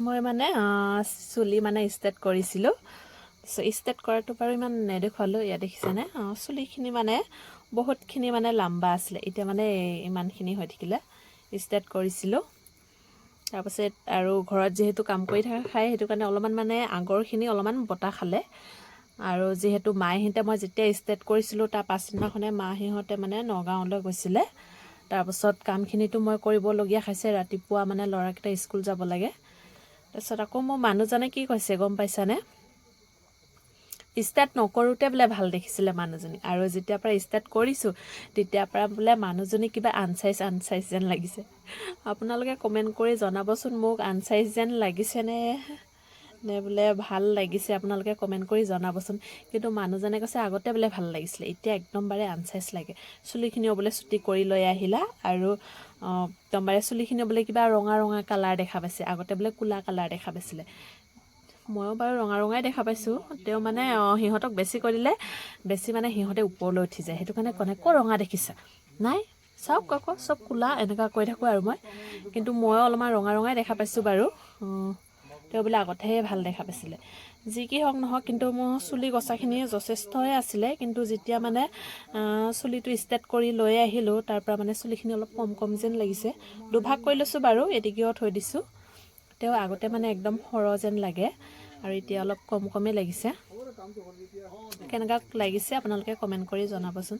মই মানে চুলি মানে ষ্টেট কৰিছিলোঁ। ষ্টেট কৰাটো বাৰু ইমান নেদেখুৱালোঁ। ইয়াত দেখিছেনে চুলিখিনি মানে বহুতখিনি মানে লাম্বা আছিলে, এতিয়া মানে ইমানখিনি হৈ থাকিলে। ষ্টেট কৰিছিলোঁ। তাৰপাছত আৰু ঘৰত যিহেতু কাম কৰি থকা খাই, সেইটো কাৰণে অলপমান মানে আগৰখিনি অলপমান বতাহ খালে। আৰু যিহেতু মাহঁতে মই যেতিয়া ষ্টেট কৰিছিলোঁ তাৰ পাছদিনাখনে মাহঁতে মানে নগাঁৱলৈ গৈছিলে। তাৰপাছত কামখিনিতো মই কৰিবলগীয়া হৈছে, ৰাতিপুৱা মানে ল'ৰাকেইটা স্কুল যাব লাগে। তাৰপিছত আকৌ মোৰ মানুহজনে কি কৈছে গম পাইছানে? ষ্টাৰ্ট নকৰোঁতে বোলে ভাল দেখিছিলে মানুহজনী, আৰু যেতিয়াৰ পৰা ষ্টাৰ্ট কৰিছোঁ তেতিয়াৰ পৰা বোলে মানুহজনী কিবা আনচাইজ যেন লাগিছে। আপোনালোকে কমেণ্ট কৰি জনাবচোন মোক, আনচাইজ যেন লাগিছেনে নে বোলে ভাল লাগিছে? আপোনালোকে কমেণ্ট কৰি জনাবচোন। কিন্তু মানুহজনে কৈছে আগতে বোলে ভাল লাগিছিলে, এতিয়া একদমবাৰে আনচাইজ লাগে। চুলিখিনিও বোলে চুটি কৰি লৈ আহিলা, আৰু একদমবাৰে চুলিখিনিও বোলে কিবা ৰঙা ৰঙা কালাৰ দেখা পাইছে, আগতে বোলে ক'লা কালাৰ দেখা পাইছিলে। ময়ো বাৰু ৰঙাই দেখা পাইছোঁ। তেওঁ মানে সিহঁতক বেছি কৰি দিলে বেছি মানে সিহঁতে ওপৰলৈ উঠি যায়, সেইটো কাৰণে ক'লে ক'ত ৰঙা দেখিছা? নাই চাওক আকৌ চব ক'লা, এনেকুৱা কৈ থাকোঁ আৰু মই। কিন্তু ময়ো অলপমান ৰঙাই দেখা পাইছোঁ বাৰু। তেওঁ বোলে আগতেহে ভাল দেখা পাইছিলে। যি কি হওক নহওক, কিন্তু মোৰ চুলি গছাখিনি যথেষ্টই আছিলে। কিন্তু যেতিয়া মানে চুলিটো ষ্টেট কৰি লৈ আহিলোঁ, তাৰ পৰা মানে চুলিখিনি অলপ কম যেন লাগিছে। দুভাগ কৰি লৈছোঁ বাৰু, এদিগিও থৈ দিছোঁ। তেওঁ আগতে মানে একদম সৰহ যেন লাগে, আৰু এতিয়া অলপ কমেই লাগিছে। কেনেকুৱা লাগিছে আপোনালোকে কমেণ্ট কৰি জনাবচোন।